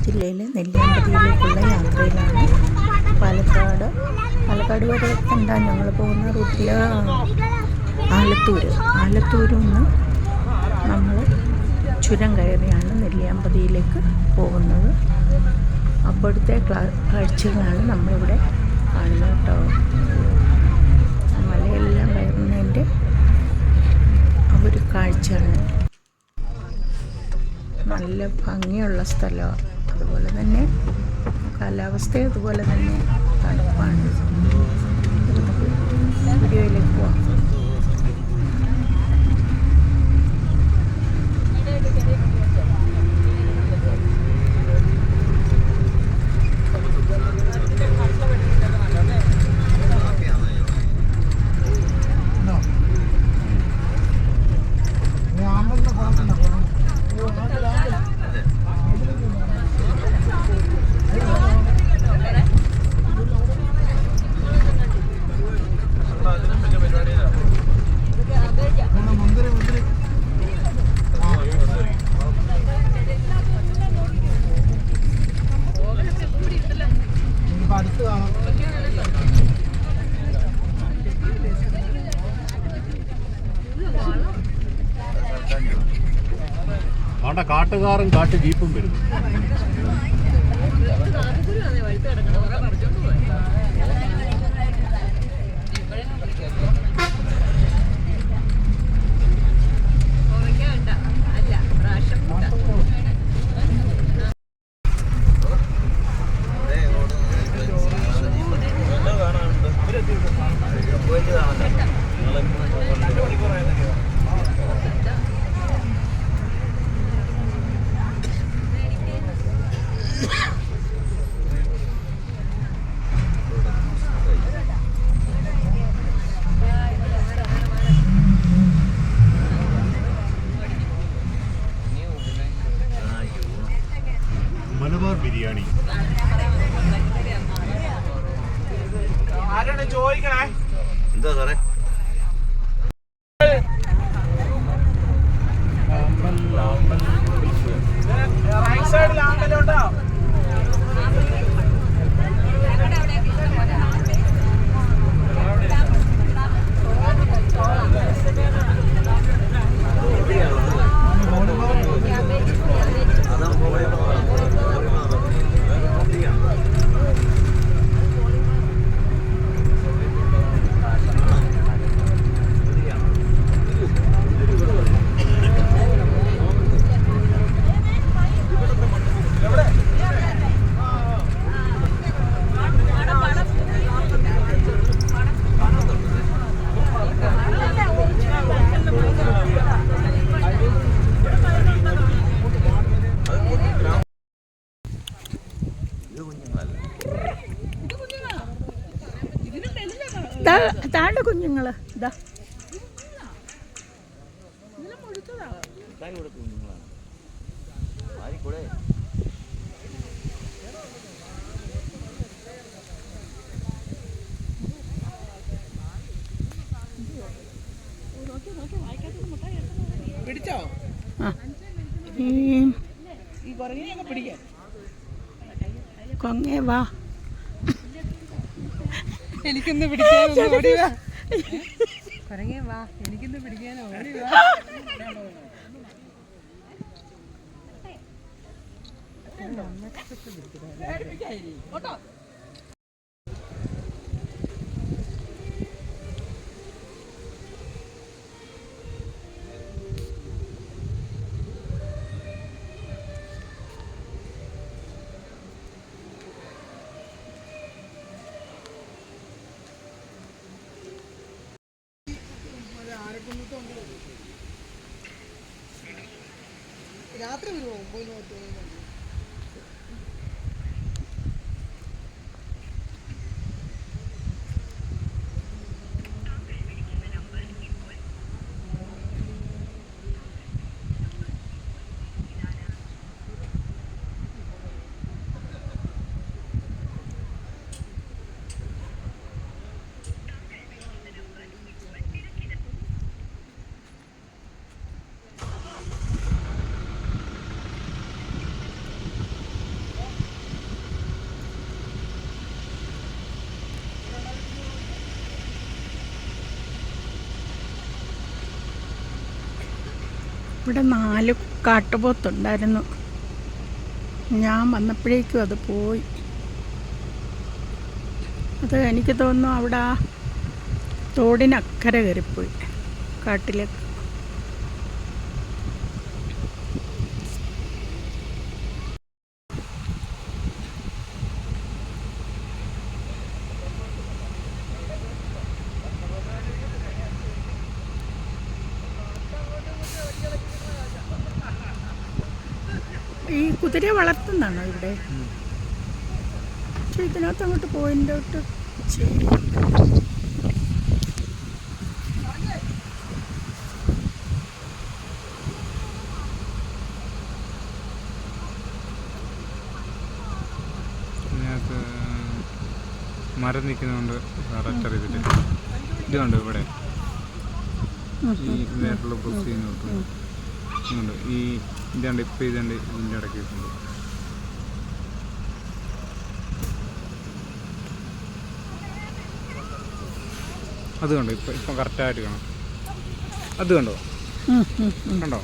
ജില്ലയിലെ നെല്ലിയാമ്പതിയിലേക്കുള്ള യാത്രയിലാണ്. പാലക്കാട് വരെ എത്താൻ ഞങ്ങൾ പോകുന്ന റൂട്ടിൽ ആലത്തൂരിൽ നിന്ന് നമ്മൾ ചുരം കയറിയാണ് നെല്ലിയാമ്പതിയിലേക്ക് പോകുന്നത്. അപ്പോഴത്തെ കാഴ്ചകളാണ് നമ്മളിവിടെ കാണുന്നത് കേട്ടോ. മലയെല്ലാം കയറുന്നതിൻ്റെ ആ ഒരു കാഴ്ചയാണ്. നല്ല ഭംഗിയുള്ള സ്ഥലമാണ്. അതുപോലെ തന്നെ കാലാവസ്ഥ അതുപോലെ തന്നെ തണുപ്പാണ്. വീഡിയോയിലേക്ക് പോവാം. കാട്ടുകാറും കാട്ടു ജീപ്പും വരുന്നു. മലബാർ ബിരിയാണി ആരാണ് ചോദിക്കണേ? എന്താ സാറേ? റൈറ്റ് സൈഡിൽ ആണ്ടല്ലോ. താണ്ട കുഞ്ഞുങ്ങള് ഇതാ പിടിച്ചോ? കൊങ്ങേ വാ, എനിക്കൊന്ന് പിടിക്കാനോ ഓടി വാ. കുറങ്ങേ വാ, എനിക്കൊന്ന് പിടിക്കാനോ ഓടി വാ. രാത്രി വരുമോ? 9 ഇവിടെ 4 കാട്ടുപോത്തുണ്ടായിരുന്നു. ഞാൻ വന്നപ്പോഴേക്കും അത് പോയി. അത് എനിക്ക് തോന്നുന്നു അവിടെ ആ തോടിനക്കരെ കയറിപ്പോയി കാട്ടിലേക്ക്. ഈ കുതിരയെ വളർത്തുന്നതാണോ ഇവിടെ? പക്ഷെ ഇതിനകത്ത് അങ്ങോട്ട് പോയിന്റ് ഔട്ട് ഇതിനകത്ത് മരം നിൽക്കുന്നതുകൊണ്ട് കറക്റ്റ് അറിയത്തില്ല. ഇതുണ്ട് ഇവിടെ ഈ ഇതായിട്ടുള്ള പ്രൊസ് ചെയ്യുന്നുണ്ട്. ഈ ഇതാണ്ട് ഇപ്പം ഇതുണ്ട് ഇതിൻ്റെ ഇടയ്ക്ക് വെക്കുന്നുണ്ട്. അത് കണ്ടോ ഇപ്പം കറക്റ്റായിട്ട് കാണാം. അത് കണ്ടോ കണ്ടോ?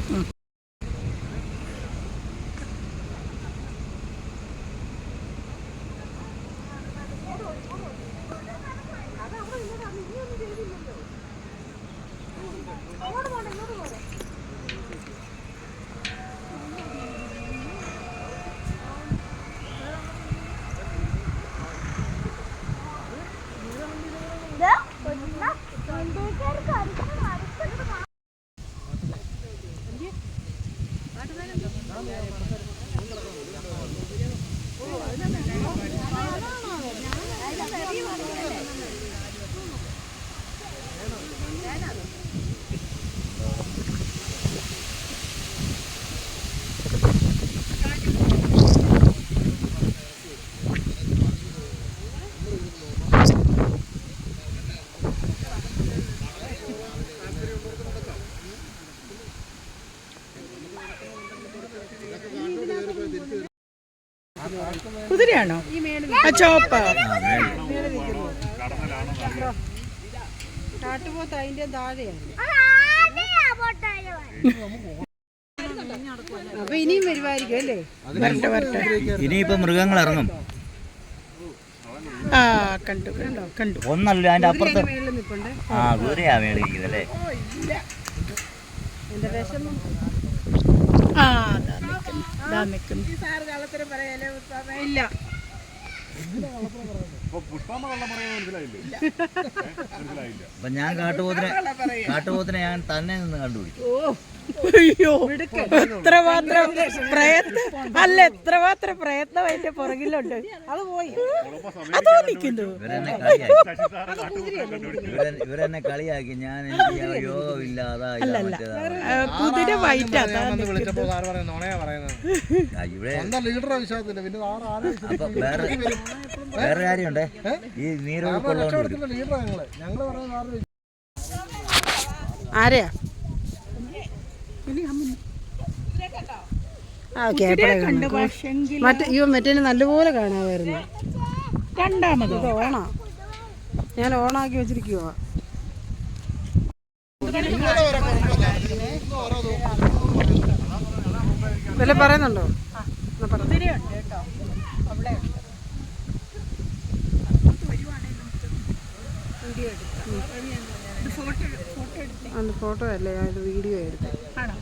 കുതിരയാണോ ആ ചോപ്പ? കാട്ടുപോത്ത് അതിന്റെ താഴെയാണ്. അപ്പൊ ഇനിയും വരുമായിരിക്കും അല്ലേ? ഇനിയിപ്പോ മൃഗങ്ങൾ ഇറങ്ങും. ആ കണ്ടു കണ്ടോ കണ്ടു. ഒന്നല്ല അതിന്റെ അപ്പുറത്ത് മേളിൽ നിൽപ്പുണ്ട്. ആ ദൂരെയാ മേളിരിക്കുന്നത് അല്ലേ? എന്റെ വിഷമം ആ നിൽക്കുന്നു. ഇല്ല. അപ്പൊ ഞാൻ കാട്ടുപോത്തിനെ ഞാൻ തന്നെ നിന്ന് കണ്ടുപിടിക്കും. അയ്യോ എത്രമാത്രം പ്രയത്നം അല്ല, എത്രമാത്രം പ്രയത്നം അതിന്റെ പുറകിലുണ്ട്. അത് പോയി. അതോ നിൽക്കുന്നു. ഇവരെന്നെ കളിയാക്കി. ഞാൻ എനിക്ക് യോഗമില്ല അതാ കുതിര വൈറ്റ് അതാ ഇവിടെ. അപ്പൊ വേറെ കാര്യമുണ്ടേ, ഈ നീരൊഴുക്കുള്ളതുകൊണ്ട് ആരെയാ? ആ കണ്ടു. പക്ഷെങ്കിൽ മറ്റേ നല്ലപോലെ കാണാമായിരുന്നു. രണ്ടാമത് ഇത് ഓണാ, ഞാൻ ഓണാക്കി വെച്ചിരിക്കുവാ. വല്ല പറയുന്നുണ്ടോ? കുതിരയുണ്ട് കേട്ടോ അവിടെ. ഫോട്ടോ അല്ലേ, അത് വീഡിയോ എടുത്ത് ആണോ?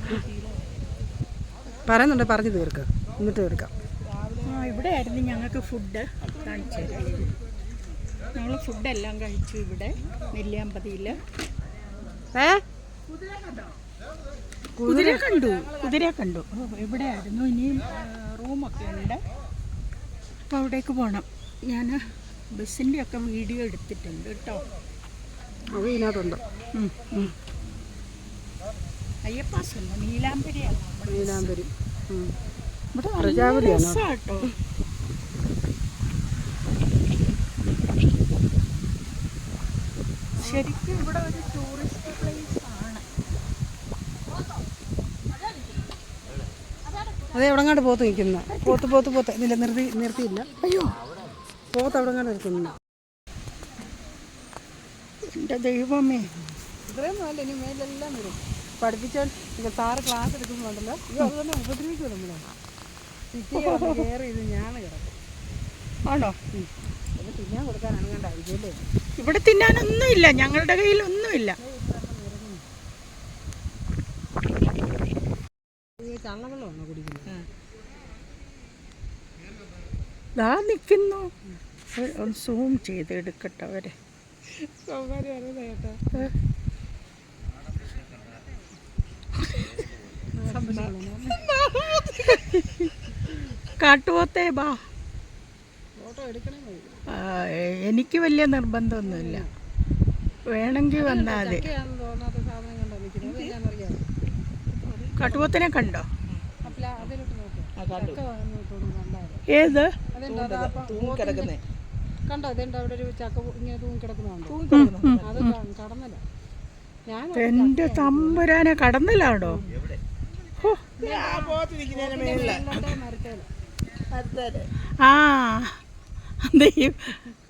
പറയുന്നുണ്ട്, പറഞ്ഞു തീർക്ക് എന്നിട്ട് എടുക്കാം. ഇവിടെ ആയിരുന്നു ഞങ്ങൾക്ക് ഫുഡ് കാണിച്ചു തരാം. ഞങ്ങൾ ഫുഡെല്ലാം കഴിച്ചു ഇവിടെ നെല്ലിയാമ്പതിയിൽ. കുതിര കണ്ടു. ഇവിടെ ആയിരുന്നു. ഇനിയും റൂമൊക്കെ ഉണ്ട്. അപ്പോൾ അവിടേക്ക് പോകണം. ഞാൻ ബസ്സിൻ്റെ ഒക്കെ വീഡിയോ എടുത്തിട്ടുണ്ട് കേട്ടോ. അത് ഇതിനകത്തുണ്ട്. അയ്യപ്പാസല്ല, നീലാംബരിയാണ്. നീലാംബരി ഇവിടെ പ്രജാപതിയാണോ? കേട്ടോ. ശരിക്കും ഇവിടെ ഒരു ടൂറിസ്റ്റ് പ്ലേസ് ആണ്. അതെ, എവിടെങ്ങാണ്ട് പോത്ത് നിൽക്കുന്ന പോത്ത് ഇതില്ല, നിർത്തിയില്ല. അയ്യോ, പോത്ത് എവിടെങ്ങാണ്ട് നിൽക്കുന്ന. എൻ്റെ ദൈവമേ, ഇത്രയും മേലെ, ഇനി മേലെല്ലാം വരും. പഠിപ്പിച്ചാൽ സാറ് ക്ലാസ് എടുക്കുമ്പോണ്ടല്ലോ അതുകൊണ്ട് ഉപദ്രവിക്കും നമ്മളെ സിറ്റി കയറി ഇത് ഞാൻ കിടക്കും. ആണോ? അത് തിന്നാൻ കൊടുക്കാൻ അങ്ങണ്ടായിരിക്കും അല്ലേ? ഇവിടെ തിന്നാനൊന്നുമില്ല, ഞങ്ങളുടെ കയ്യിൽ ഒന്നുമില്ല. ചള്ളവെള്ളമാണോ കുടിക്കുന്നത്? ദാ നിൽക്കുന്നു. സൂം ചെയ്ത് എടുക്കട്ടെ അവരെ. സൗകര്യം അറിയുന്നത് കേട്ടോ. കാട്ടുപോത്തേ ബാ. ഫോട്ടോ എടുക്കണേ മതി. എനിക്ക് വലിയ നിർബന്ധമൊന്നുമില്ല, വേണമെങ്കിൽ വന്നാൽ മതി. ചക്കയാണെന്ന് തോന്നാത്ത സാധനം കണ്ടോ നിൽക്കുന്നത്? ഞാനറിയാം. കാട്ടുപോത്തിനെ കണ്ടോ? അപ്പല അതിലോട്ട് നോക്കാം. ചക്ക കണ്ടായിരുന്നു. ഏത്? അതുണ്ടോ കണ്ടോ? അതുണ്ടോ അവിടെ ഒരു ചക്ക ഇങ്ങനെ തൂങ്ങി കിടക്കുന്നുണ്ടോ? അത് കടന്നല്ല. ഞാൻ എൻ്റെ തമ്പുരാനെ കടന്നിലാണോ? ആ അതെ,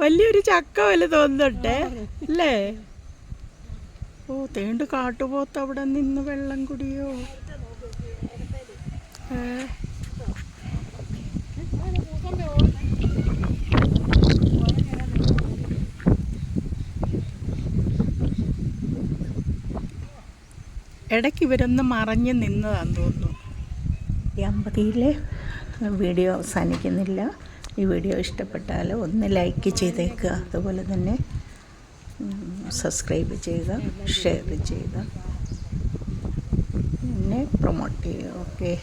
വലിയൊരു ചക്ക പോലെ തോന്നുന്നുണ്ടേ അല്ലേ? ഓ, തേണ്ട് കാട്ടുപോത്ത് അവിടെ നിന്ന് വെള്ളം കുടിയോ? ഇടയ്ക്ക് ഇവരൊന്ന് മറഞ്ഞ് നിന്നതാന്ന് തോന്നുന്നു. ഈ അമ്പതിയിലെ വീഡിയോ അവസാനിക്കുന്നില്ല. ഈ വീഡിയോ ഇഷ്ടപ്പെട്ടാൽ ഒന്ന് ലൈക്ക് ചെയ്തേക്കുക, അതുപോലെ തന്നെ സബ്സ്ക്രൈബ് ചെയ്യുക, ഷെയർ ചെയ്യുക, പിന്നെ പ്രൊമോട്ട് ചെയ്യുക. ഓക്കെ.